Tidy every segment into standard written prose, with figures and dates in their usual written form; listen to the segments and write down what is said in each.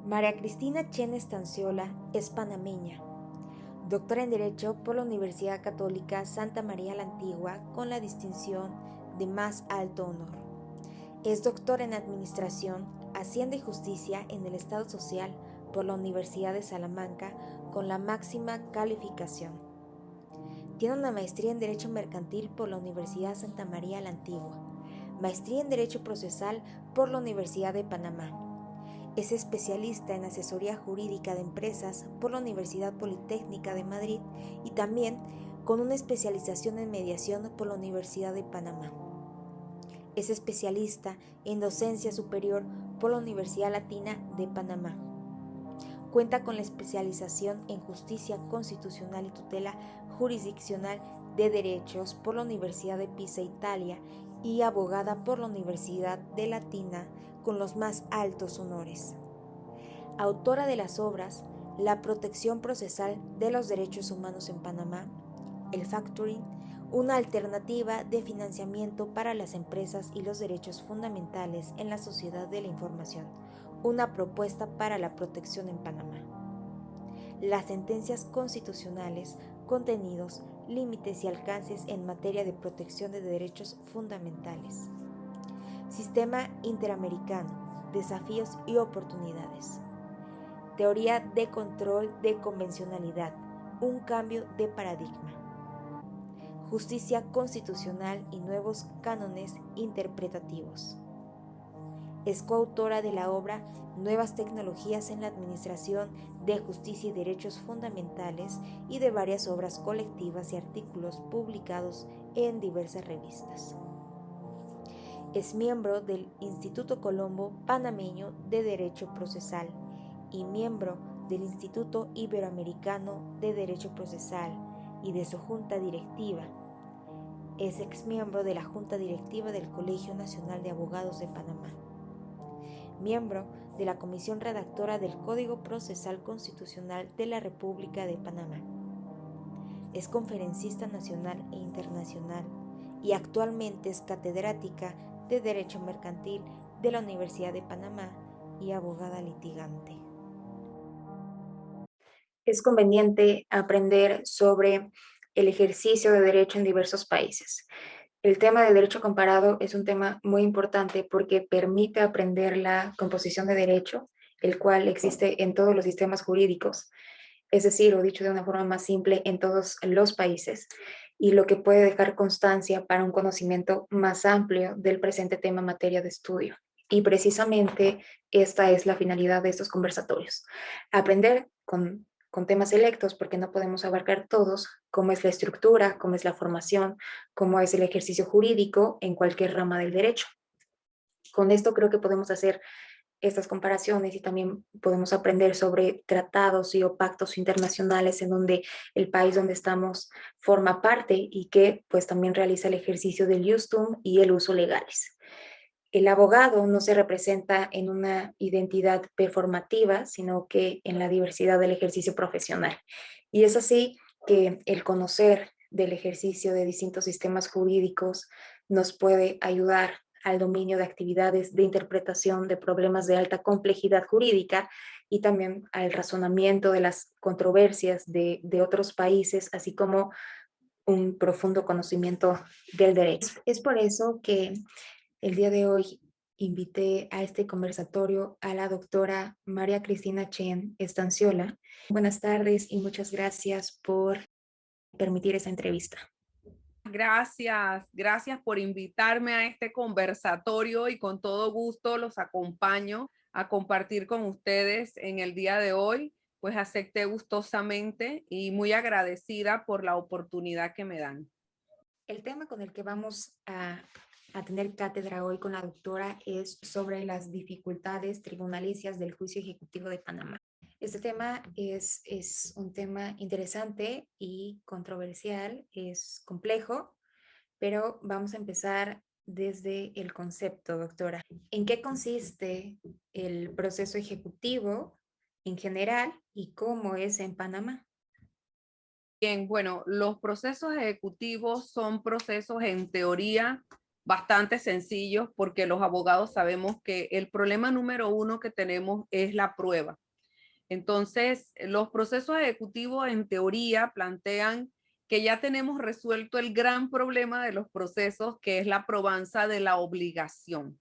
María Cristina Chen Estanciola es panameña, doctora en Derecho por la Universidad Católica Santa María la Antigua con la distinción de más alto honor. Es doctora en Administración, Hacienda y Justicia en el Estado Social por la Universidad de Salamanca con la máxima calificación. Tiene una maestría en Derecho Mercantil por la Universidad Santa María la Antigua, maestría en Derecho Procesal por la Universidad de Panamá. Es especialista en asesoría jurídica de empresas por la Universidad Politécnica de Madrid y también con una especialización en mediación por la Universidad de Panamá. Es especialista en docencia superior por la Universidad Latina de Panamá. Cuenta con la especialización en justicia constitucional y tutela jurisdiccional de derechos por la Universidad de Pisa, Italia, y abogada por la Universidad de Latina con los más altos honores. Autora de las obras La protección procesal de los derechos humanos en Panamá, el factoring, una alternativa de financiamiento para las empresas y los derechos fundamentales en la sociedad de la información, una propuesta para la protección en Panamá. Las sentencias constitucionales, contenidos, límites y alcances en materia de protección de derechos fundamentales. Sistema interamericano, desafíos y oportunidades. Teoría de control de convencionalidad, un cambio de paradigma. Justicia constitucional y nuevos cánones interpretativos. Es coautora de la obra Nuevas tecnologías en la administración de justicia y derechos fundamentales y de varias obras colectivas y artículos publicados en diversas revistas. Es miembro del Instituto Colombo Panameño de Derecho Procesal y miembro del Instituto Iberoamericano de Derecho Procesal y de su junta directiva. Es exmiembro de la junta directiva del Colegio Nacional de Abogados de Panamá. Miembro de la Comisión Redactora del Código Procesal Constitucional de la República de Panamá. Es conferencista nacional e internacional y actualmente es catedrática de Derecho Mercantil de la Universidad de Panamá y abogada litigante. Es conveniente aprender sobre el ejercicio de derecho en diversos países. El tema del derecho comparado es un tema muy importante porque permite aprender la composición de derecho, el cual existe en todos los sistemas jurídicos, es decir, o dicho de una forma más simple, en todos los países, y lo que puede dejar constancia para un conocimiento más amplio del presente tema materia de estudio. Y precisamente esta es la finalidad de estos conversatorios, aprender con temas selectos, porque no podemos abarcar todos, cómo es la estructura, cómo es la formación, cómo es el ejercicio jurídico en cualquier rama del derecho. Con esto creo que podemos hacer estas comparaciones y también podemos aprender sobre tratados y o pactos internacionales en donde el país donde estamos forma parte y que pues también realiza el ejercicio del justum y el uso legales. El abogado no se representa en una identidad performativa, sino que en la diversidad del ejercicio profesional. Y es así que el conocer del ejercicio de distintos sistemas jurídicos nos puede ayudar al dominio de actividades de interpretación de problemas de alta complejidad jurídica y también al razonamiento de las controversias de otros países, así como un profundo conocimiento del derecho. Es por eso que el día de hoy invité a este conversatorio a la doctora María Cristina Chen Estanciola. Buenas tardes y muchas gracias por permitir esa entrevista. Gracias por invitarme a este conversatorio y con todo gusto los acompaño a compartir con ustedes en el día de hoy. Pues acepté gustosamente y muy agradecida por la oportunidad que me dan. El tema con el que vamos a tener cátedra hoy con la doctora es sobre las dificultades tribunalicias del juicio ejecutivo de Panamá. Este tema es un tema interesante y controversial, es complejo, pero vamos a empezar desde el concepto, doctora. ¿En qué consiste el proceso ejecutivo en general y cómo es en Panamá? Bien, bueno, los procesos ejecutivos son procesos en teoría bastante sencillos porque los abogados sabemos que el problema número uno que tenemos es la prueba. Entonces, los procesos ejecutivos en teoría plantean que ya tenemos resuelto el gran problema de los procesos, que es la probanza de la obligación.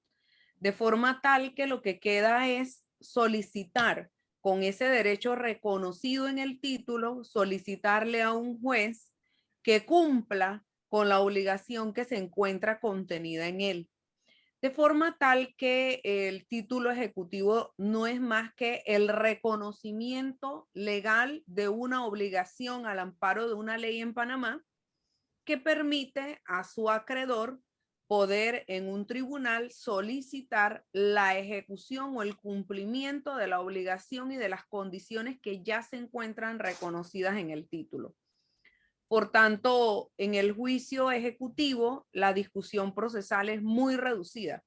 De forma tal que lo que queda es solicitar con ese derecho reconocido en el título, solicitarle a un juez que cumpla con la obligación que se encuentra contenida en él. De forma tal que el título ejecutivo no es más que el reconocimiento legal de una obligación al amparo de una ley en Panamá que permite a su acreedor poder en un tribunal solicitar la ejecución o el cumplimiento de la obligación y de las condiciones que ya se encuentran reconocidas en el título. Por tanto, en el juicio ejecutivo, la discusión procesal es muy reducida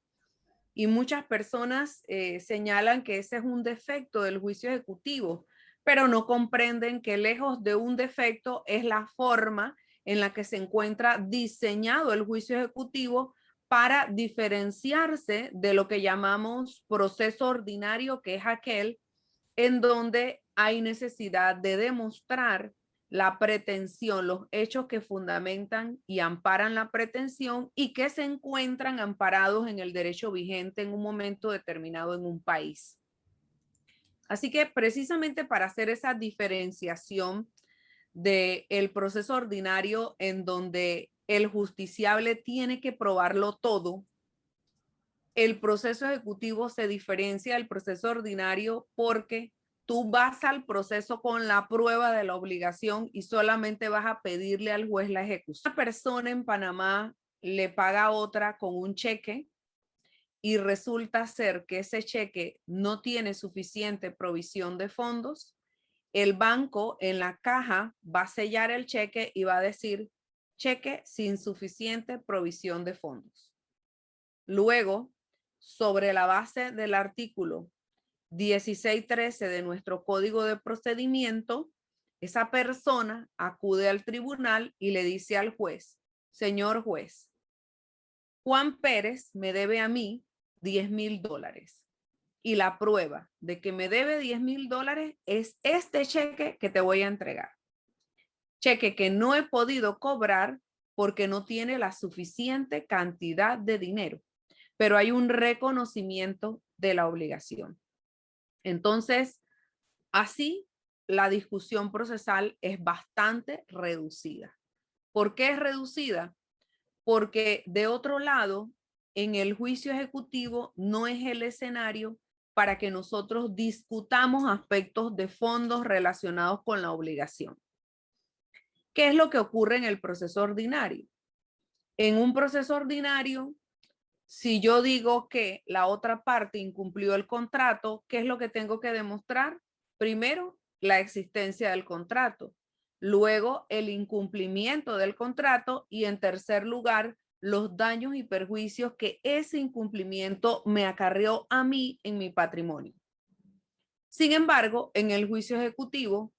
y muchas personas señalan que ese es un defecto del juicio ejecutivo, pero no comprenden que lejos de un defecto es la forma en la que se encuentra diseñado el juicio ejecutivo para diferenciarse de lo que llamamos proceso ordinario, que es aquel en donde hay necesidad de demostrar la pretensión, los hechos que fundamentan y amparan la pretensión y que se encuentran amparados en el derecho vigente en un momento determinado en un país. Así que precisamente para hacer esa diferenciación del proceso ordinario en donde el justiciable tiene que probarlo todo, el proceso ejecutivo se diferencia del proceso ordinario porque tú vas al proceso con la prueba de la obligación y solamente vas a pedirle al juez la ejecución. Una persona en Panamá le paga a otra con un cheque y resulta ser que ese cheque no tiene suficiente provisión de fondos. El banco en la caja va a sellar el cheque y va a decir cheque sin suficiente provisión de fondos. Luego, sobre la base del artículo 1613 de nuestro Código de Procedimiento, esa persona acude al tribunal y le dice al juez, señor juez, Juan Pérez me debe a mí $10,000 y la prueba de que me debe $10,000 es este cheque que te voy a entregar. Cheque que no he podido cobrar porque no tiene la suficiente cantidad de dinero, pero hay un reconocimiento de la obligación. Entonces, así la discusión procesal es bastante reducida. ¿Por qué es reducida? Porque de otro lado, en el juicio ejecutivo no es el escenario para que nosotros discutamos aspectos de fondos relacionados con la obligación. ¿Qué es lo que ocurre en el proceso ordinario? En un proceso ordinario, si yo digo que la otra parte incumplió el contrato, ¿qué es lo que tengo que demostrar? Primero, la existencia del contrato. Luego, el incumplimiento del contrato. Y en tercer lugar, los daños y perjuicios que ese incumplimiento me acarreó a mí en mi patrimonio. Sin embargo, en el juicio ejecutivo,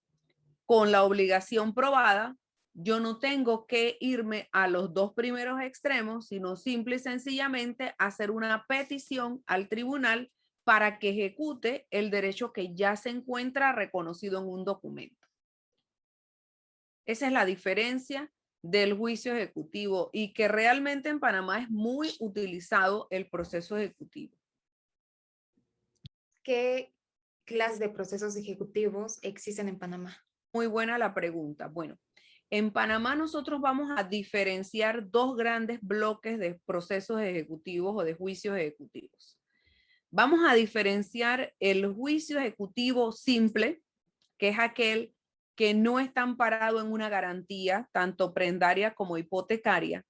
con la obligación probada, yo no tengo que irme a los dos primeros extremos, sino simple y sencillamente hacer una petición al tribunal para que ejecute el derecho que ya se encuentra reconocido en un documento. Esa es la diferencia del juicio ejecutivo y que realmente en Panamá es muy utilizado el proceso ejecutivo. ¿Qué clase de procesos ejecutivos existen en Panamá? Muy buena la pregunta. Bueno, en Panamá nosotros vamos a diferenciar dos grandes bloques de procesos ejecutivos o de juicios ejecutivos. Vamos a diferenciar el juicio ejecutivo simple, que es aquel que no está amparado en una garantía, tanto prendaria como hipotecaria,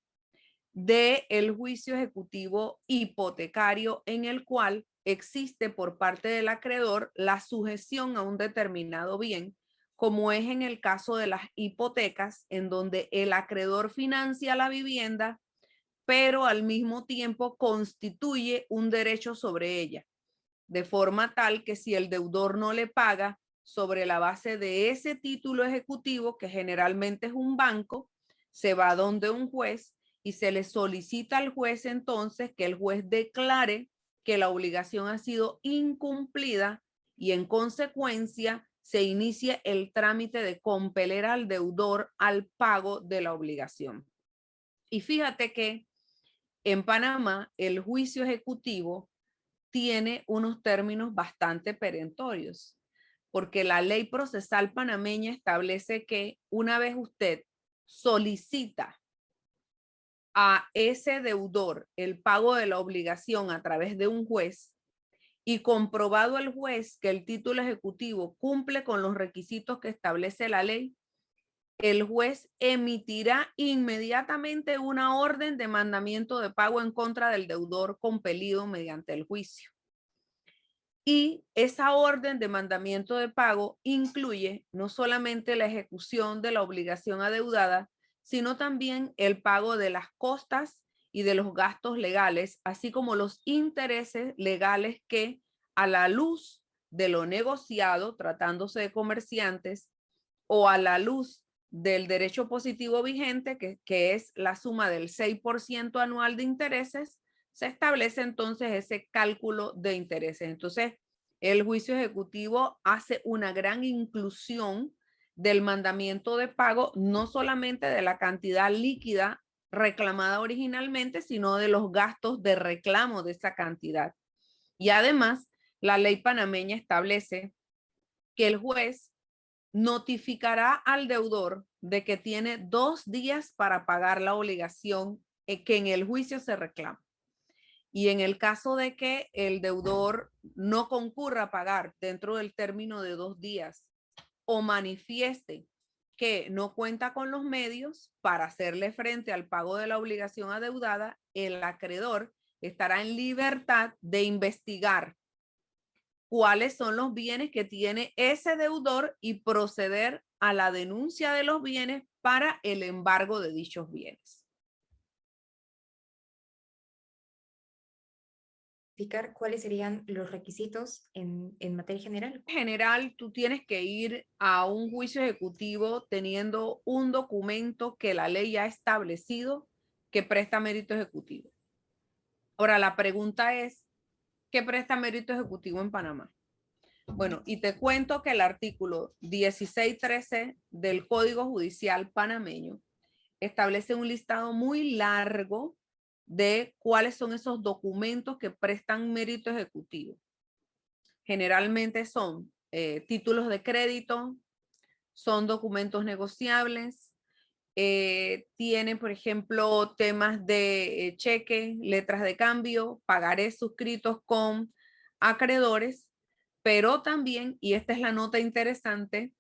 de el juicio ejecutivo hipotecario en el cual existe por parte del acreedor la sujeción a un determinado bien, como es en el caso de las hipotecas, en donde el acreedor financia la vivienda, pero al mismo tiempo constituye un derecho sobre ella, de forma tal que si el deudor no le paga sobre la base de ese título ejecutivo, que generalmente es un banco, se va donde un juez y se le solicita al juez entonces que el juez declare que la obligación ha sido incumplida y en consecuencia se inicie el trámite de compeler al deudor al pago de la obligación. Y fíjate que en Panamá el juicio ejecutivo tiene unos términos bastante perentorios, porque la ley procesal panameña establece que una vez usted solicita a ese deudor el pago de la obligación a través de un juez y comprobado el juez que el título ejecutivo cumple con los requisitos que establece la ley, el juez emitirá inmediatamente una orden de mandamiento de pago en contra del deudor compelido mediante el juicio. Y esa orden de mandamiento de pago incluye no solamente la ejecución de la obligación adeudada, sino también el pago de las costas y de los gastos legales, así como los intereses legales que, a la luz de lo negociado, tratándose de comerciantes, o a la luz del derecho positivo vigente, que es la suma del 6% anual de intereses, se establece entonces ese cálculo de intereses. Entonces, el juicio ejecutivo hace una gran inclusión del mandamiento de pago, no solamente de la cantidad líquida reclamada originalmente, sino de los gastos de reclamo de esa cantidad. Y además, la ley panameña establece que el juez notificará al deudor de que tiene 2 días para pagar la obligación que en el juicio se reclama. Y en el caso de que el deudor no concurra a pagar dentro del término de 2 días o manifieste que no cuenta con los medios para hacerle frente al pago de la obligación adeudada, el acreedor estará en libertad de investigar cuáles son los bienes que tiene ese deudor y proceder a la denuncia de los bienes para el embargo de dichos bienes. ¿Cuáles serían los requisitos en materia general? En general, tú tienes que ir a un juicio ejecutivo teniendo un documento que la ley ha establecido que presta mérito ejecutivo. Ahora, la pregunta es, ¿qué presta mérito ejecutivo en Panamá? Bueno, y te cuento que el artículo 1613 del Código Judicial panameño establece un listado muy largo de cuáles son esos documentos que prestan mérito ejecutivo. Generalmente son títulos de crédito, son documentos negociables, tienen, por ejemplo, temas de cheque, letras de cambio, pagarés suscritos con acreedores, pero también, y esta es la nota interesante,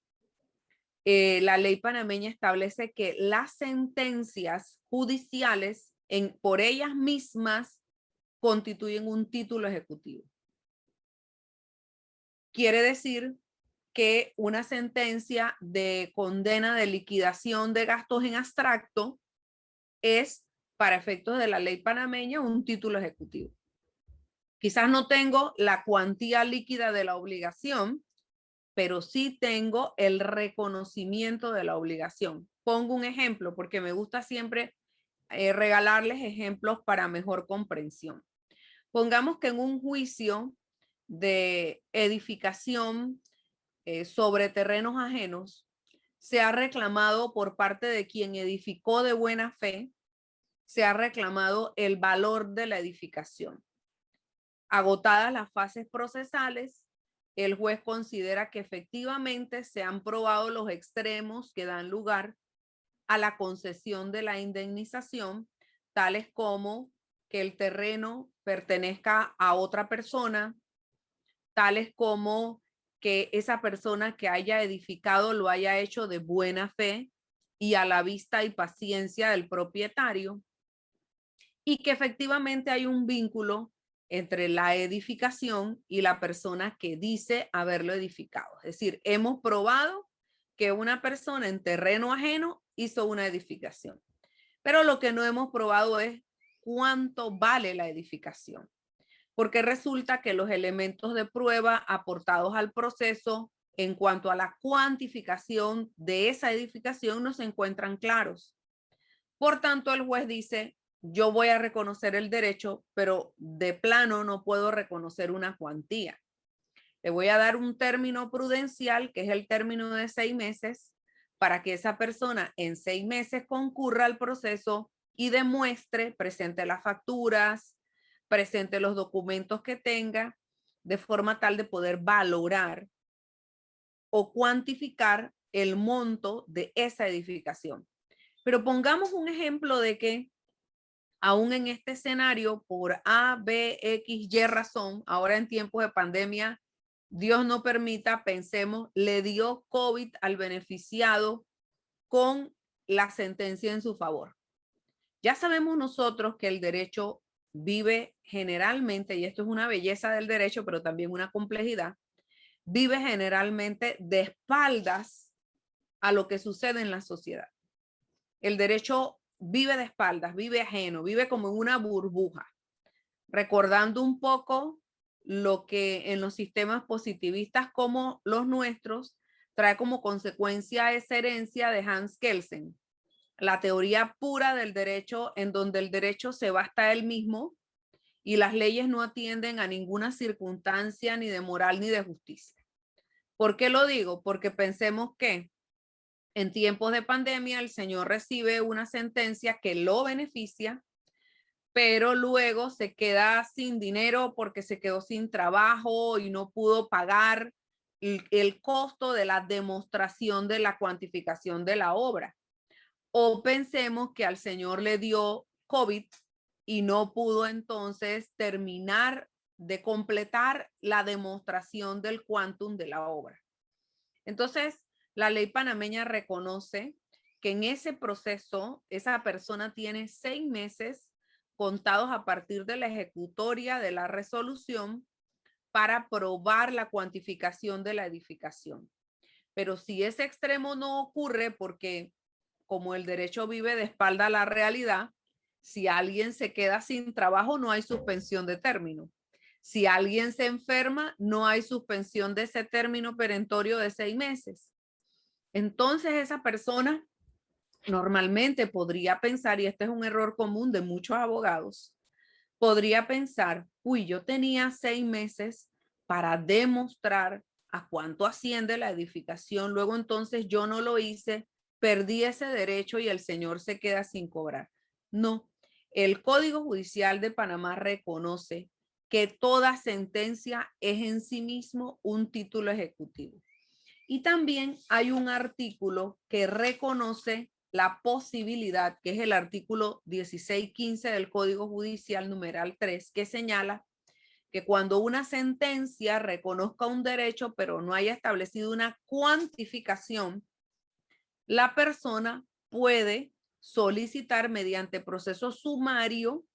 la ley panameña establece que las sentencias judiciales por ellas mismas constituyen un título ejecutivo. Quiere decir que una sentencia de condena de liquidación de gastos en abstracto es, para efectos de la ley panameña, un título ejecutivo. Quizás no tengo la cuantía líquida de la obligación, pero sí tengo el reconocimiento de la obligación. Pongo un ejemplo porque me gusta siempre regalarles ejemplos para mejor comprensión. Pongamos que en un juicio de edificación sobre terrenos ajenos se ha reclamado por parte de quien edificó de buena fe, se ha reclamado el valor de la edificación. Agotadas las fases procesales, el juez considera que efectivamente se han probado los extremos que dan lugar a la concesión de la indemnización, tales como que el terreno pertenezca a otra persona, tales como que esa persona que haya edificado lo haya hecho de buena fe y a la vista y paciencia del propietario, y que efectivamente hay un vínculo entre la edificación y la persona que dice haberlo edificado. Es decir, hemos probado que una persona en terreno ajeno hizo una edificación. Pero lo que no hemos probado es cuánto vale la edificación. Porque resulta que los elementos de prueba aportados al proceso en cuanto a la cuantificación de esa edificación no se encuentran claros. Por tanto, el juez dice, yo voy a reconocer el derecho, pero de plano no puedo reconocer una cuantía. Le voy a dar un término prudencial, que es el término de 6 meses, para que esa persona en 6 meses concurra al proceso y demuestre, presente las facturas, presente los documentos que tenga, de forma tal de poder valorar o cuantificar el monto de esa edificación. Pero pongamos un ejemplo de que aún en este escenario, por A, B, X, Y razón, ahora en tiempos de pandemia, Dios no permita, pensemos, le dio COVID al beneficiado con la sentencia en su favor. Ya sabemos nosotros que el derecho vive generalmente, y esto es una belleza del derecho, pero también una complejidad, vive generalmente de espaldas a lo que sucede en la sociedad. El derecho vive de espaldas, vive ajeno, vive como en una burbuja, recordando un poco lo que en los sistemas positivistas como los nuestros trae como consecuencia esa herencia de Hans Kelsen, la teoría pura del derecho, en donde el derecho se basta a él mismo y las leyes no atienden a ninguna circunstancia ni de moral ni de justicia. ¿Por qué lo digo? Porque pensemos que en tiempos de pandemia el señor recibe una sentencia que lo beneficia, pero luego se queda sin dinero porque se quedó sin trabajo y no pudo pagar el costo de la demostración de la cuantificación de la obra. O pensemos que al señor le dio COVID y no pudo entonces terminar de completar la demostración del quantum de la obra. Entonces, la ley panameña reconoce que en ese proceso esa persona tiene 6 meses contados a partir de la ejecutoria de la resolución para probar la cuantificación de la edificación. Pero si ese extremo no ocurre, porque como el derecho vive de espalda a la realidad, si alguien se queda sin trabajo, no hay suspensión de término. Si alguien se enferma, no hay suspensión de ese término perentorio de 6 meses. Entonces esa persona normalmente podría pensar, y este es un error común de muchos abogados, podría pensar, uy, yo tenía 6 meses para demostrar a cuánto asciende la edificación, luego entonces yo no lo hice, perdí ese derecho y el señor se queda sin cobrar. No, el Código Judicial de Panamá reconoce que toda sentencia es en sí mismo un título ejecutivo. Y también hay un artículo que reconoce la posibilidad, que es el artículo 1615 del Código Judicial numeral 3, que señala que cuando una sentencia reconozca un derecho, pero no haya establecido una cuantificación, la persona puede solicitar mediante proceso sumario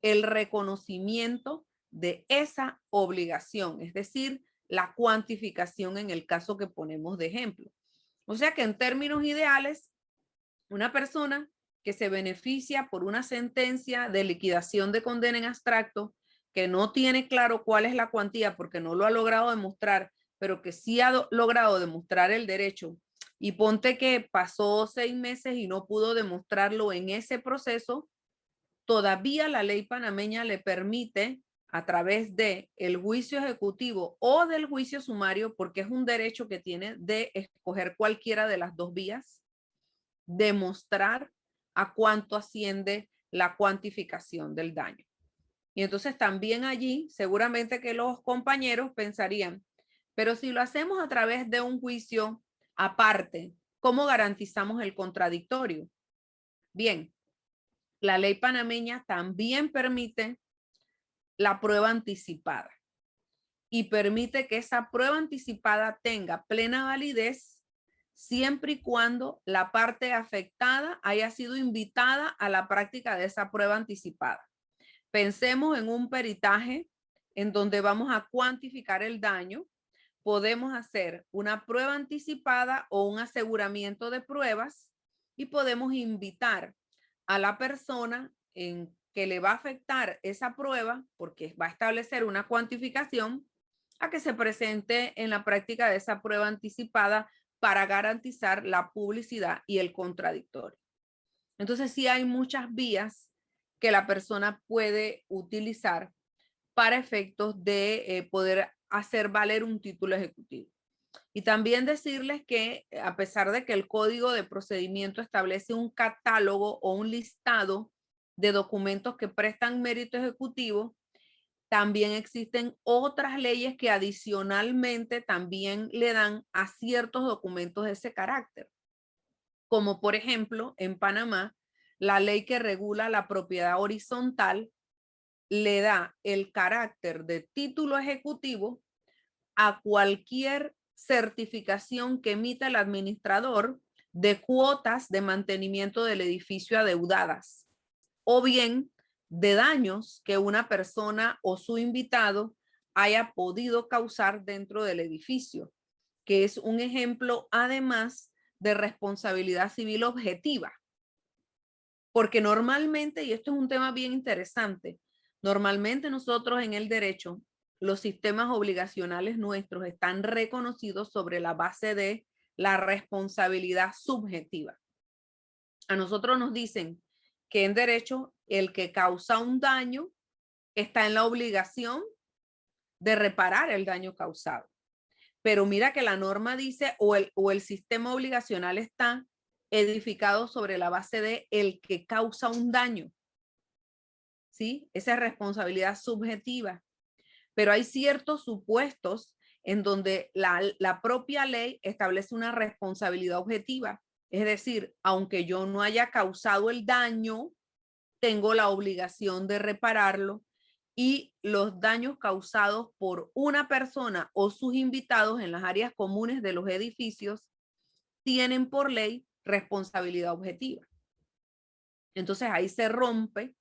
el reconocimiento de esa obligación, es decir, la cuantificación en el caso que ponemos de ejemplo. O sea que en términos ideales, una persona que se beneficia por una sentencia de liquidación de condena en abstracto, que no tiene claro cuál es la cuantía porque no lo ha logrado demostrar, pero que sí ha logrado demostrar el derecho, y ponte que pasó 6 meses y no pudo demostrarlo en ese proceso, todavía la ley panameña le permite a través de el juicio ejecutivo o del juicio sumario, porque es un derecho que tiene de escoger cualquiera de las dos vías, demostrar a cuánto asciende la cuantificación del daño. Y entonces también allí seguramente que los compañeros pensarían, pero si lo hacemos a través de un juicio aparte, ¿cómo garantizamos el contradictorio? Bien, la ley panameña también permite la prueba anticipada y permite que esa prueba anticipada tenga plena validez siempre y cuando la parte afectada haya sido invitada a la práctica de esa prueba anticipada. Pensemos en un peritaje en donde vamos a cuantificar el daño. Podemos hacer una prueba anticipada o un aseguramiento de pruebas y podemos invitar a la persona en que le va a afectar esa prueba, porque va a establecer una cuantificación, a que se presente en la práctica de esa prueba anticipada para garantizar la publicidad y el contradictorio. Entonces sí hay muchas vías que la persona puede utilizar para efectos de poder hacer valer un título ejecutivo. Y también decirles que a pesar de que el Código de Procedimiento establece un catálogo o un listado de documentos que prestan mérito ejecutivo, también existen otras leyes que adicionalmente también le dan a ciertos documentos ese carácter. Como por ejemplo, en Panamá, la ley que regula la propiedad horizontal le da el carácter de título ejecutivo a cualquier certificación que emita el administrador de cuotas de mantenimiento del edificio adeudadas o bien de daños que una persona o su invitado haya podido causar dentro del edificio, que es un ejemplo además de responsabilidad civil objetiva. Porque normalmente, y esto es un tema bien interesante, normalmente nosotros en el derecho, los sistemas obligacionales nuestros están reconocidos sobre la base de la responsabilidad subjetiva. A nosotros nos dicen que en derecho el que causa un daño está en la obligación de reparar el daño causado. Pero mira que la norma dice o el sistema obligacional está edificado sobre la base de el que causa un daño. ¿Sí? Esa es responsabilidad subjetiva. Pero hay ciertos supuestos en donde la propia ley establece una responsabilidad objetiva. Es decir, aunque yo no haya causado el daño, tengo la obligación de repararlo y los daños causados por una persona o sus invitados en las áreas comunes de los edificios tienen por ley responsabilidad objetiva. Entonces ahí se rompe,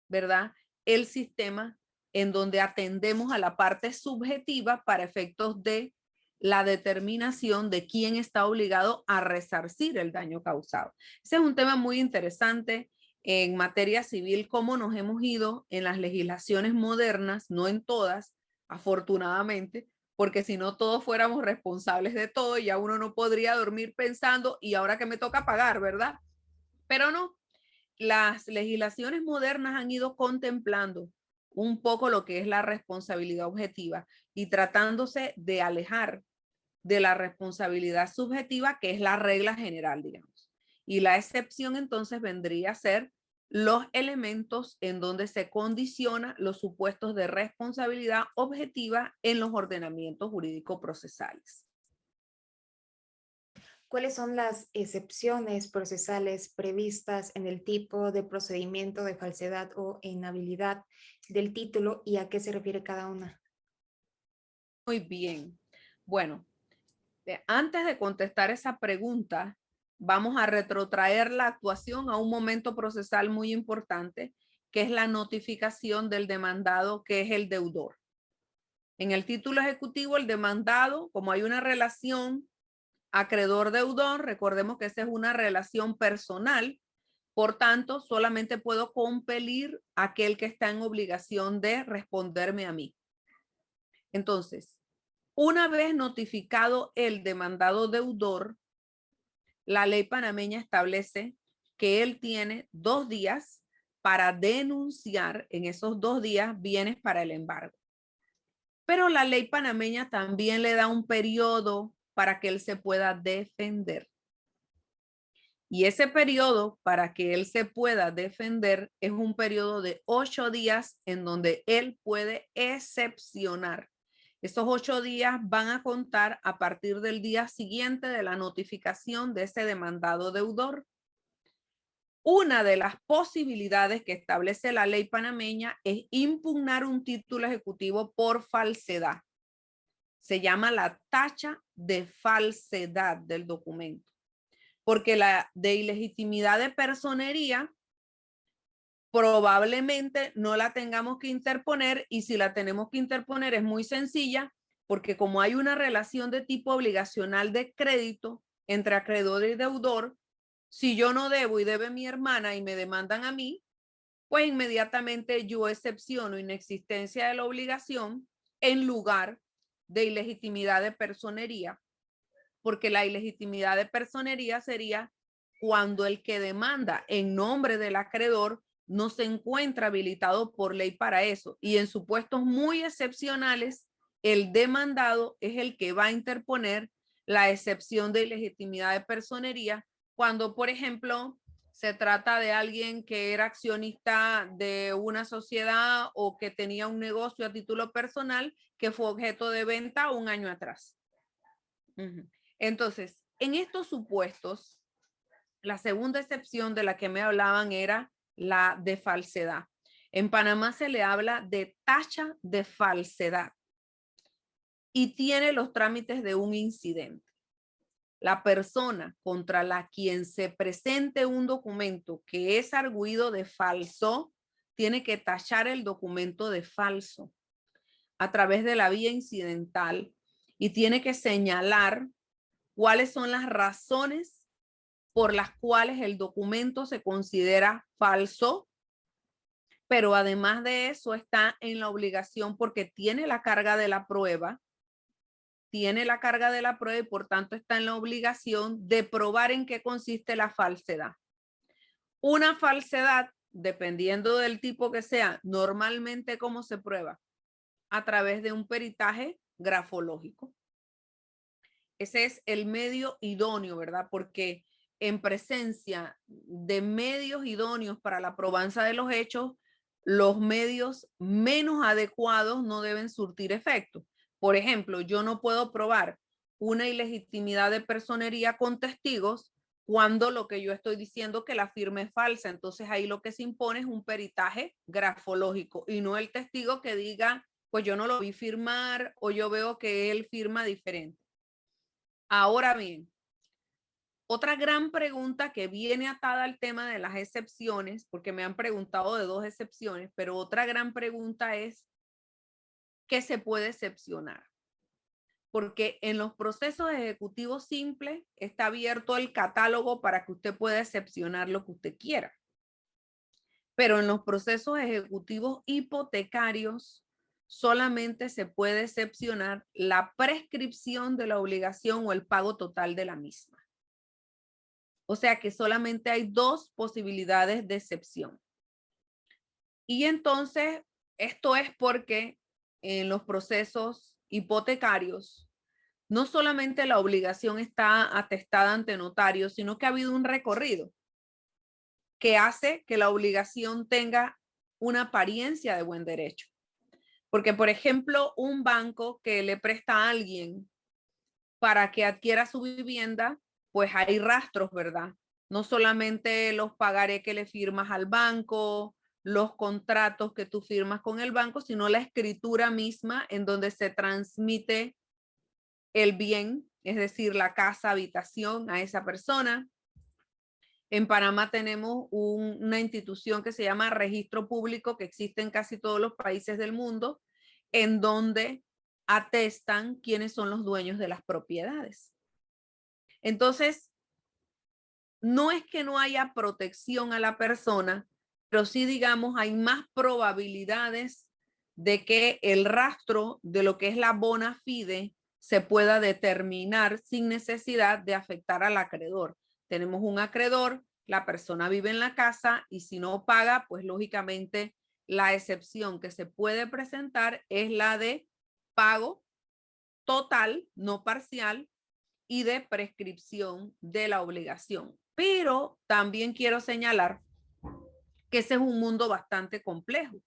¿verdad?, el sistema en donde atendemos a la parte subjetiva para efectos de la determinación de quién está obligado a resarcir el daño causado. Ese es un tema muy interesante en materia civil, cómo nos hemos ido en las legislaciones modernas, no en todas, afortunadamente, porque si no todos fuéramos responsables de todo, ya uno no podría dormir pensando, y ahora que me toca pagar, ¿verdad? Pero no, las legislaciones modernas han ido contemplando un poco lo que es la responsabilidad objetiva y tratándose de alejar de la responsabilidad subjetiva, que es la regla general, digamos. Y la excepción entonces vendría a ser los elementos en donde se condiciona los supuestos de responsabilidad objetiva en los ordenamientos jurídico procesales. ¿Cuáles son las excepciones procesales previstas en el tipo de procedimiento de falsedad o inhabilidad del título y a qué se refiere cada una? Muy bien. Bueno, antes de contestar esa pregunta, vamos a retrotraer la actuación a un momento procesal muy importante, que es la notificación del demandado, que es el deudor. En el título ejecutivo, el demandado, como hay una relación acreedor-deudor, recordemos que esa es una relación personal, por tanto, solamente puedo compelir a aquel que está en obligación de responderme a mí. Entonces, una vez notificado el demandado deudor, la ley panameña establece que él tiene 2 días para denunciar en esos 2 días bienes para el embargo. Pero la ley panameña también le da un periodo para que él se pueda defender. Y ese periodo para que él se pueda defender es un periodo de 8 días en donde él puede excepcionar. Esos 8 días van a contar a partir del día siguiente de la notificación de ese demandado deudor. Una de las posibilidades que establece la ley panameña es impugnar un título ejecutivo por falsedad. Se llama la tacha de falsedad del documento, porque la de ilegitimidad de personería probablemente no la tengamos que interponer, y si la tenemos que interponer es muy sencilla, porque como hay una relación de tipo obligacional de crédito entre acreedor y deudor, si yo no debo y debe mi hermana y me demandan a mí, pues inmediatamente yo excepciono inexistencia de la obligación en lugar de ilegitimidad de personería, porque la ilegitimidad de personería sería cuando el que demanda en nombre del acreedor no se encuentra habilitado por ley para eso. Y en supuestos muy excepcionales, el demandado es el que va a interponer la excepción de ilegitimidad de personería cuando, por ejemplo, se trata de alguien que era accionista de una sociedad o que tenía un negocio a título personal que fue objeto de venta un año atrás. Entonces, en estos supuestos, la segunda excepción de la que me hablaban era la de falsedad. En Panamá se le habla de tacha de falsedad y tiene los trámites de un incidente. La persona contra la quien se presente un documento que es arguido de falso, tiene que tachar el documento de falso a través de la vía incidental y tiene que señalar cuáles son las razones por las cuales el documento se considera falso, pero además de eso está en la obligación porque tiene la carga de la prueba, y por tanto está en la obligación de probar en qué consiste la falsedad. Una falsedad, dependiendo del tipo que sea, normalmente ¿cómo se prueba? A través de un peritaje grafológico. Ese es el medio idóneo, ¿verdad? Porque en presencia de medios idóneos para la probanza de los hechos, los medios menos adecuados no deben surtir efecto. Por ejemplo, yo no puedo probar una ilegitimidad de personería con testigos cuando lo que yo estoy diciendo que la firma es falsa. Entonces ahí lo que se impone es un peritaje grafológico y no el testigo que diga, pues yo no lo vi firmar o yo veo que él firma diferente. Ahora bien, otra gran pregunta que viene atada al tema de las excepciones, porque me han preguntado de 2 excepciones, pero otra gran pregunta es, ¿qué se puede excepcionar? Porque en los procesos ejecutivos simples está abierto el catálogo para que usted pueda excepcionar lo que usted quiera. Pero en los procesos ejecutivos hipotecarios solamente se puede excepcionar la prescripción de la obligación o el pago total de la misma. O sea que solamente hay 2 posibilidades de excepción. Y entonces, esto es porque en los procesos hipotecarios, no solamente la obligación está atestada ante notario, sino que ha habido un recorrido que hace que la obligación tenga una apariencia de buen derecho. Porque, por ejemplo, un banco que le presta a alguien para que adquiera su vivienda, pues hay rastros, ¿verdad? No solamente los pagaré que le firmas al banco, los contratos que tú firmas con el banco, sino la escritura misma en donde se transmite el bien, es decir, la casa, habitación a esa persona. En Panamá tenemos una institución que se llama Registro Público, que existe en casi todos los países del mundo, en donde atestan quiénes son los dueños de las propiedades. Entonces, no es que no haya protección a la persona, pero sí, digamos, hay más probabilidades de que el rastro de lo que es la bona fide se pueda determinar sin necesidad de afectar al acreedor. Tenemos un acreedor, la persona vive en la casa y si no paga, pues lógicamente la excepción que se puede presentar es la de pago total, no parcial, y de prescripción de la obligación. Pero también quiero señalar que ese es un mundo bastante complejo,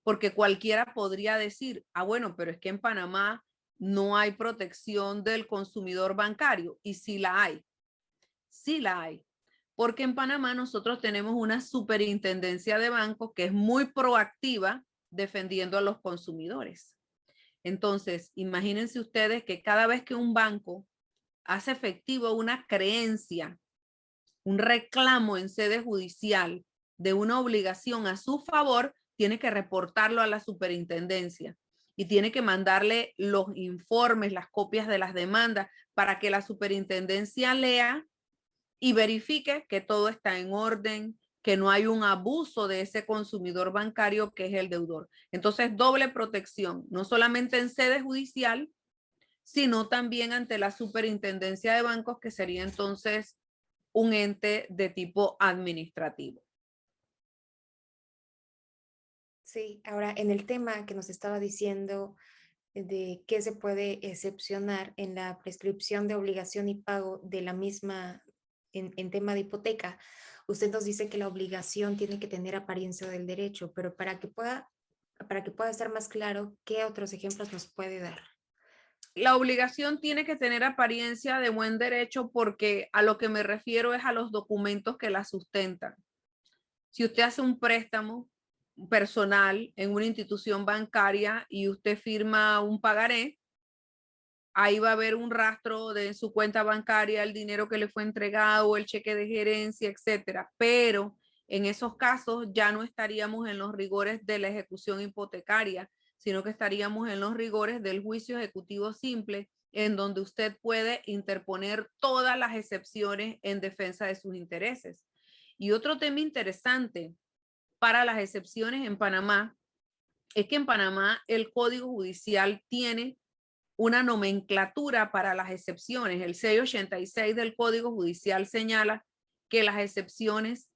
porque cualquiera podría decir, ah, bueno, pero es que en Panamá no hay protección del consumidor bancario. Y sí la hay, porque en Panamá nosotros tenemos una superintendencia de bancos que es muy proactiva defendiendo a los consumidores. Entonces, imagínense ustedes que cada vez que un banco hace efectivo una creencia, un reclamo en sede judicial de una obligación a su favor, tiene que reportarlo a la superintendencia y tiene que mandarle los informes, las copias de las demandas para que la superintendencia lea y verifique que todo está en orden, que no hay un abuso de ese consumidor bancario que es el deudor. Entonces, doble protección, no solamente en sede judicial, sino también ante la superintendencia de bancos, que sería entonces un ente de tipo administrativo. Sí, ahora en el tema que nos estaba diciendo de qué se puede excepcionar en la prescripción de obligación y pago de la misma en tema de hipoteca, usted nos dice que la obligación tiene que tener apariencia del derecho, pero para que pueda estar más claro, ¿qué otros ejemplos nos puede dar? La obligación tiene que tener apariencia de buen derecho porque a lo que me refiero es a los documentos que la sustentan. Si usted hace un préstamo personal en una institución bancaria y usted firma un pagaré, ahí va a haber un rastro de su cuenta bancaria, el dinero que le fue entregado, el cheque de gerencia, etcétera. Pero en esos casos ya no estaríamos en los rigores de la ejecución hipotecaria, sino que estaríamos en los rigores del juicio ejecutivo simple, en donde usted puede interponer todas las excepciones en defensa de sus intereses. Y otro tema interesante para las excepciones en Panamá es que en Panamá el Código Judicial tiene una nomenclatura para las excepciones. El 686 del Código Judicial señala que las excepciones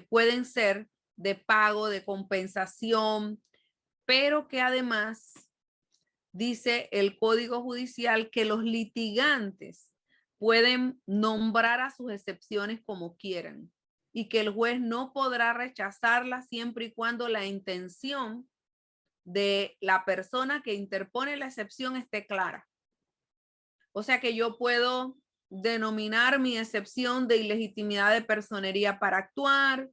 pueden ser de pago, de compensación, pero que además dice el Código Judicial que los litigantes pueden nombrar a sus excepciones como quieran y que el juez no podrá rechazarlas siempre y cuando la intención de la persona que interpone la excepción esté clara. O sea que yo puedo denominar mi excepción de ilegitimidad de personería para actuar,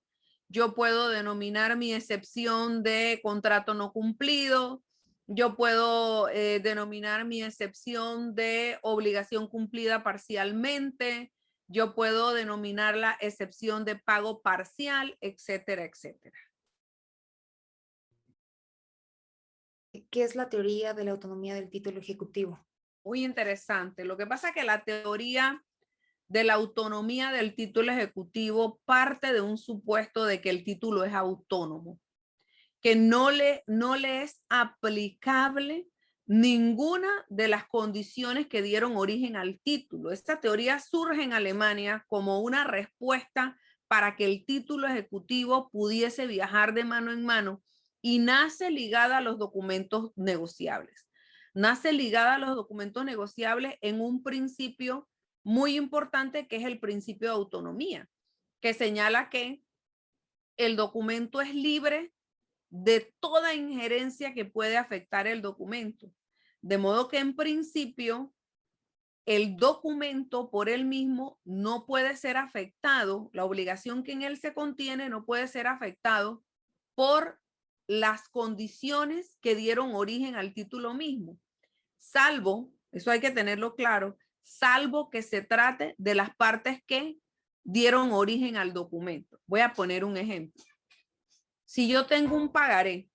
yo puedo denominar mi excepción de contrato no cumplido, yo puedo denominar mi excepción de obligación cumplida parcialmente, yo puedo denominar la excepción de pago parcial, etcétera, etcétera. ¿Qué es la teoría de la autonomía del título ejecutivo? Muy interesante. Lo que pasa es que la teoría de la autonomía del título ejecutivo parte de un supuesto de que el título es autónomo, que no le es aplicable ninguna de las condiciones que dieron origen al título. Esta teoría surge en Alemania como una respuesta para que el título ejecutivo pudiese viajar de mano en mano y nace ligada a los documentos negociables. Nace ligada a los documentos negociables en un principio muy importante que es el principio de autonomía, que señala que el documento es libre de toda injerencia que puede afectar el documento. De modo que en principio el documento por él mismo no puede ser afectado, la obligación que en él se contiene no puede ser afectado por las condiciones que dieron origen al título mismo, salvo, eso hay que tenerlo claro, salvo que se trate de las partes que dieron origen al documento. Voy a poner un ejemplo. Si yo tengo un pagaré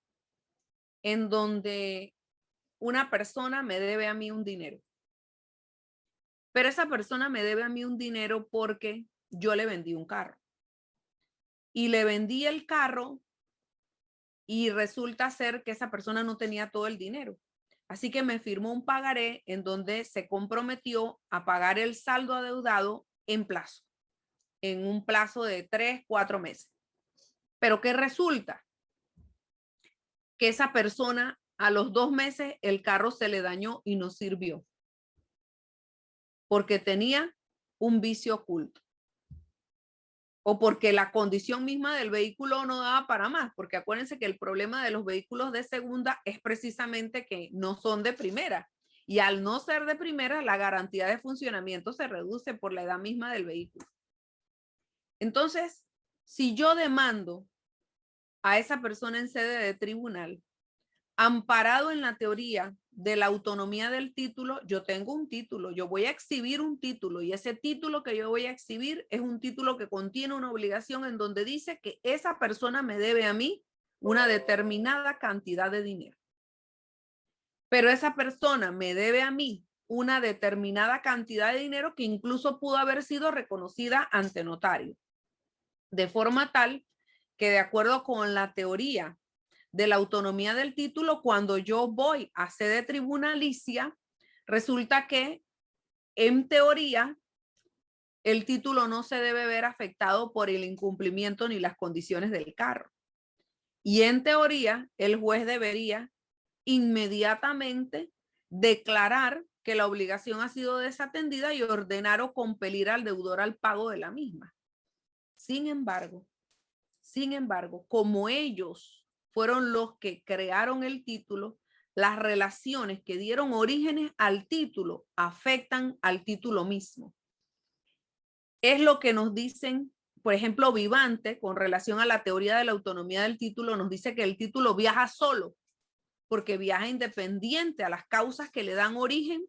en donde una persona me debe a mí un dinero, pero esa persona me debe a mí un dinero porque yo le vendí un carro y le vendí el carro y resulta ser que esa persona no tenía todo el dinero. Así que me firmó un pagaré en donde se comprometió a pagar el saldo adeudado en plazo, en un plazo de 3-4 meses. Pero ¿qué resulta? Que esa persona a los 2 meses el carro se le dañó y no sirvió porque tenía un vicio oculto o porque la condición misma del vehículo no daba para más, porque acuérdense que el problema de los vehículos de segunda es precisamente que no son de primera y al no ser de primera la garantía de funcionamiento se reduce por la edad misma del vehículo. Entonces, si yo demando a esa persona en sede de tribunal, amparado en la teoría de la autonomía del título, yo tengo un título, yo voy a exhibir un título y ese título que yo voy a exhibir es un título que contiene una obligación en donde dice que esa persona me debe a mí una determinada cantidad de dinero. Pero esa persona me debe a mí una determinada cantidad de dinero que incluso pudo haber sido reconocida ante notario. De forma tal que de acuerdo con la teoría de la autonomía del título, cuando yo voy a sede tribunalicia, resulta que en teoría el título no se debe ver afectado por el incumplimiento ni las condiciones del carro. Y en teoría, el juez debería inmediatamente declarar que la obligación ha sido desatendida y ordenar o compelir al deudor al pago de la misma. Sin embargo, como ellos fueron los que crearon el título, las relaciones que dieron orígenes al título afectan al título mismo. Es lo que nos dicen, por ejemplo, Vivante, con relación a la teoría de la autonomía del título, nos dice que el título viaja solo, porque viaja independiente a las causas que le dan origen,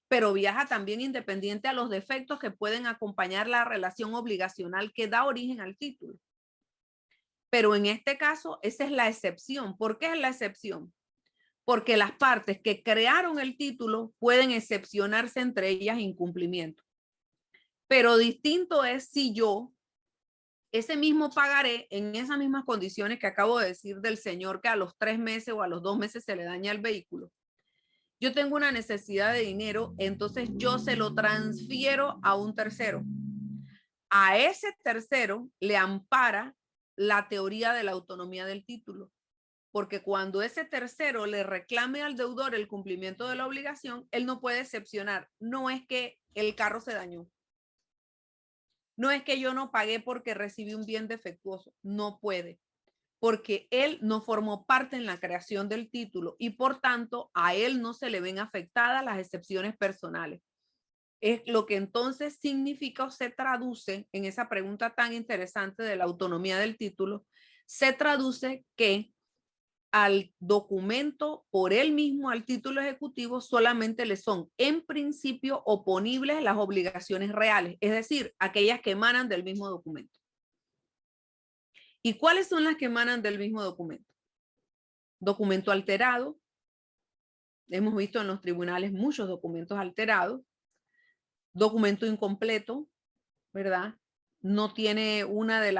pero viaja también independiente a los defectos que pueden acompañar la relación obligacional que da origen al título. Pero en este caso, esa es la excepción. ¿Por qué es la excepción? Porque las partes que crearon el título pueden excepcionarse entre ellas incumplimiento. Pero distinto es si yo, ese mismo pagaré en esas mismas condiciones que acabo de decir del señor que a los 3 meses o a los 2 meses se le daña el vehículo. Yo tengo una necesidad de dinero, entonces yo se lo transfiero a un tercero. A ese tercero le ampara la teoría de la autonomía del título, porque cuando ese tercero le reclame al deudor el cumplimiento de la obligación, él no puede excepcionar. No es que el carro se dañó. No es que yo no pagué porque recibí un bien defectuoso. No puede, porque él no formó parte en la creación del título y por tanto a él no se le ven afectadas las excepciones personales. Es lo que entonces significa o se traduce en esa pregunta tan interesante de la autonomía del título, se traduce que al documento por él mismo, al título ejecutivo, solamente le son en principio oponibles las obligaciones reales, es decir, aquellas que emanan del mismo documento. ¿Y cuáles son las que emanan del mismo documento? Documento alterado. Hemos visto en los tribunales muchos documentos alterados. Documento incompleto, ¿verdad? No tiene una de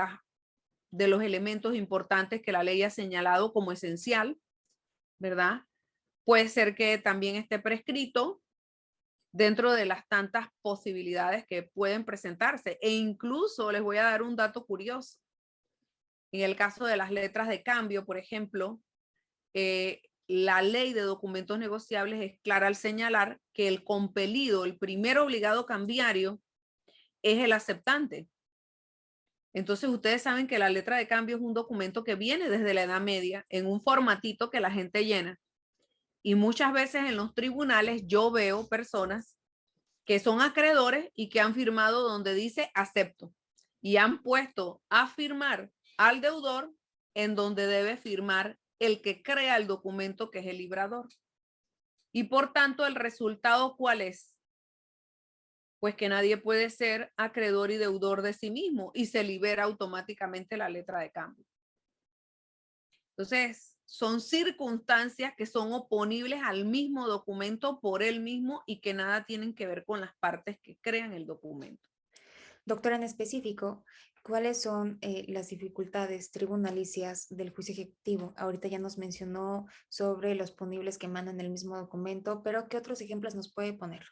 los elementos importantes que la ley ha señalado como esencial, ¿verdad? Puede ser que también esté prescrito dentro de las tantas posibilidades que pueden presentarse. E incluso les voy a dar un dato curioso. En el caso de las letras de cambio, por ejemplo, la ley de documentos negociables es clara al señalar que el compelido, el primer obligado cambiario, es el aceptante. Entonces ustedes saben que la letra de cambio es un documento que viene desde la Edad Media en un formatito que la gente llena. Y muchas veces en los tribunales yo veo personas que son acreedores y que han firmado donde dice acepto y han puesto a firmar al deudor en donde debe firmar el que crea el documento, que es el librador. Y por tanto, ¿el resultado cuál es? Pues que nadie puede ser acreedor y deudor de sí mismo y se libera automáticamente la letra de cambio. Entonces, son circunstancias que son oponibles al mismo documento por él mismo y que nada tienen que ver con las partes que crean el documento. Doctora, en específico, ¿cuáles son las dificultades tribunalicias del juicio ejecutivo? Ahorita ya nos mencionó sobre los ponibles que emanan del mismo documento, pero ¿qué otros ejemplos nos puede poner?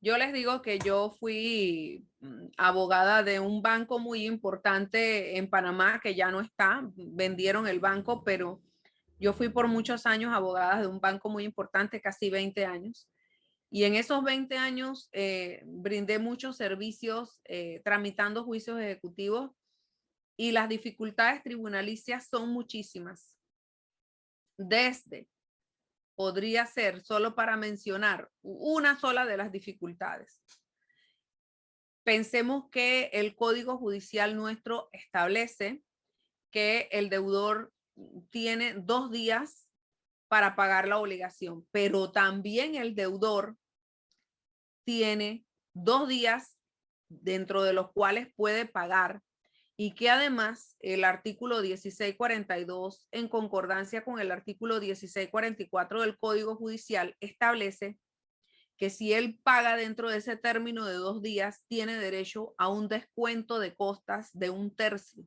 Yo les digo que yo fui abogada de un banco muy importante en Panamá, que ya no está, vendieron el banco, pero yo fui por muchos años abogada de un banco muy importante, casi 20 años. Y en esos 20 años brindé muchos servicios tramitando juicios ejecutivos y las dificultades tribunalicias son muchísimas. Podría ser, solo para mencionar una sola de las dificultades. Pensemos que el Código Judicial nuestro establece que el deudor tiene 2 días para pagar la obligación, pero también el deudor tiene 2 días dentro de los cuales puede pagar y que además el artículo 1642 en concordancia con el artículo 1644 del Código Judicial establece que si él paga dentro de ese término de 2 días, tiene derecho a un descuento de costas de 1/3.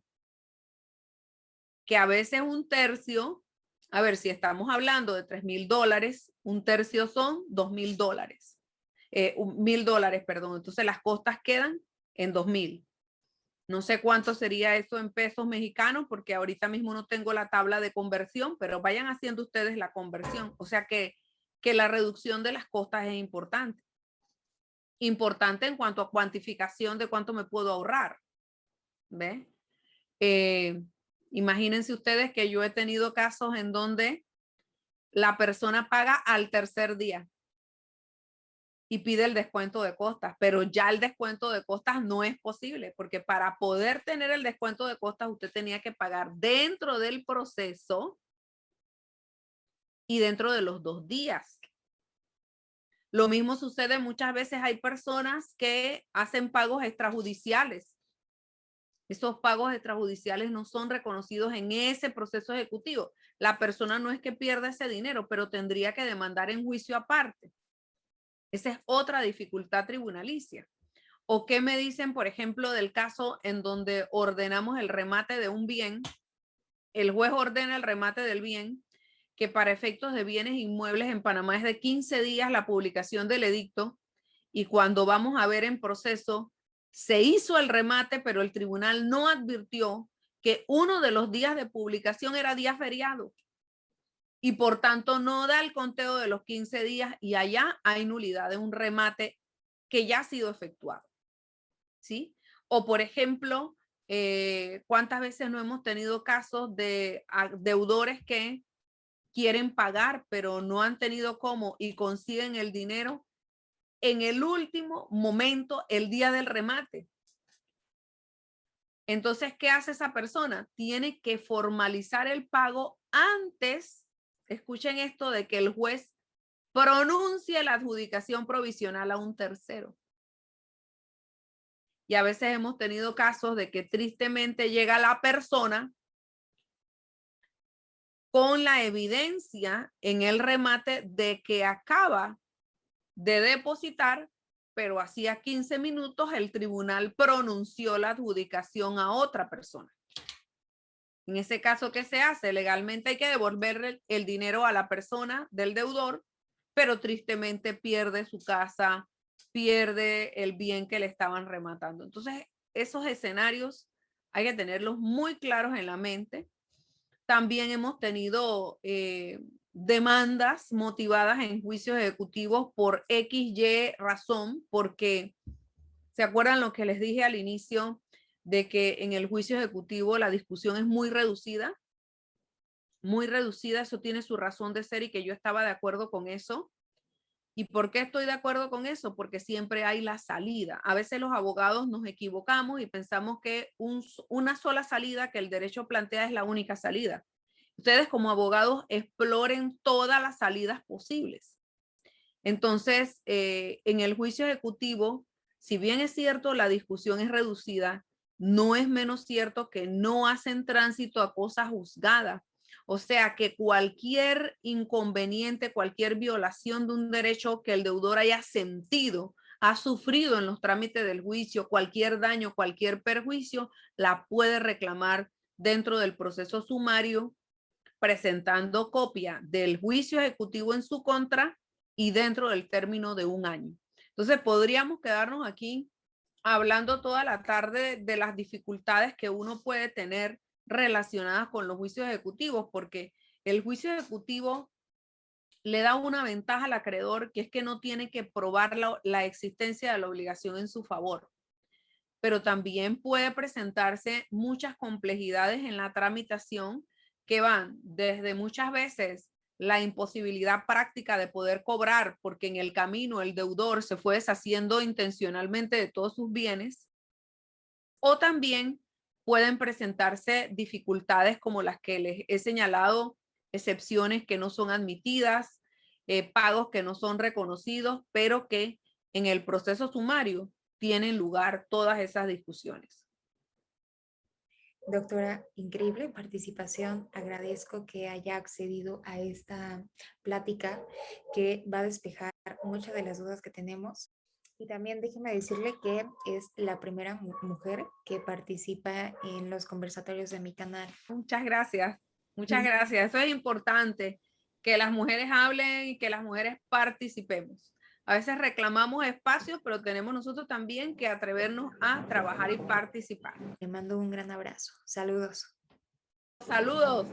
Que a veces 1/3, a ver, si estamos hablando de $3,000, 1/3 son $2,000. $1,000, perdón. Entonces las costas quedan en 2,000. No sé cuánto sería eso en pesos mexicanos, porque ahorita mismo no tengo la tabla de conversión, pero vayan haciendo ustedes la conversión. O sea que la reducción de las costas es importante. Importante en cuanto a cuantificación de cuánto me puedo ahorrar. ¿Ve? Imagínense ustedes que yo he tenido casos en donde la persona paga al tercer día y pide el descuento de costas, pero ya el descuento de costas no es posible, porque para poder tener el descuento de costas usted tenía que pagar dentro del proceso y dentro de los 2 días. Lo mismo sucede muchas veces, hay personas que hacen pagos extrajudiciales. Esos pagos extrajudiciales no son reconocidos en ese proceso ejecutivo. La persona no es que pierda ese dinero, pero tendría que demandar en juicio aparte. Esa es otra dificultad tribunalicia. ¿O qué me dicen, por ejemplo, del caso en donde ordenamos el remate de un bien? El juez ordena el remate del bien, que para efectos de bienes inmuebles en Panamá es de 15 días la publicación del edicto, y cuando vamos a ver en proceso, se hizo el remate, pero el tribunal no advirtió que uno de los días de publicación era día feriado y por tanto no da el conteo de los 15 días y allá hay nulidad de un remate que ya ha sido efectuado. ¿Sí? O por ejemplo, ¿cuántas veces no hemos tenido casos de deudores que quieren pagar pero no han tenido cómo y consiguen el dinero en el último momento, el día del remate? Entonces, ¿qué hace esa persona? Tiene que formalizar el pago antes, escuchen esto, de que el juez pronuncie la adjudicación provisional a un tercero. Y a veces hemos tenido casos de que tristemente llega la persona con la evidencia en el remate de que acaba de depositar, pero hacía 15 minutos el tribunal pronunció la adjudicación a otra persona. En ese caso, ¿qué se hace? Legalmente hay que devolver el dinero a la persona del deudor, pero tristemente pierde su casa, pierde el bien que le estaban rematando. Entonces, esos escenarios hay que tenerlos muy claros en la mente. También hemos tenido demandas motivadas en juicios ejecutivos por XY razón, porque ¿se acuerdan lo que les dije al inicio de que en el juicio ejecutivo la discusión es muy reducida? Muy reducida, eso tiene su razón de ser y que yo estaba de acuerdo con eso. ¿Y por qué estoy de acuerdo con eso? Porque siempre hay la salida. A veces los abogados nos equivocamos y pensamos que una sola salida que el derecho plantea es la única salida. Ustedes como abogados exploren todas las salidas posibles. Entonces, en el juicio ejecutivo, si bien es cierto la discusión es reducida, no es menos cierto que no hacen tránsito a cosa juzgada. O sea que cualquier inconveniente, cualquier violación de un derecho que el deudor haya sentido, ha sufrido en los trámites del juicio, cualquier daño, cualquier perjuicio, la puede reclamar dentro del proceso sumario, presentando copia del juicio ejecutivo en su contra y dentro del término de 1 año. Entonces podríamos quedarnos aquí hablando toda la tarde de las dificultades que uno puede tener relacionadas con los juicios ejecutivos, porque el juicio ejecutivo le da una ventaja al acreedor, que es que no tiene que probar la existencia de la obligación en su favor, pero también puede presentarse muchas complejidades en la tramitación que van desde muchas veces la imposibilidad práctica de poder cobrar porque en el camino el deudor se fue deshaciendo intencionalmente de todos sus bienes, o también pueden presentarse dificultades como las que les he señalado, excepciones que no son admitidas, pagos que no son reconocidos, pero que en el proceso sumario tienen lugar todas esas discusiones. Doctora, increíble participación. Agradezco que haya accedido a esta plática que va a despejar muchas de las dudas que tenemos. Y también déjeme decirle que es la primera mujer que participa en los conversatorios de mi canal. Muchas gracias. Muchas gracias. Eso es importante, que las mujeres hablen y que las mujeres participemos. A veces reclamamos espacios, pero tenemos nosotros también que atrevernos a trabajar y participar. Le mando un gran abrazo. Saludos. Saludos.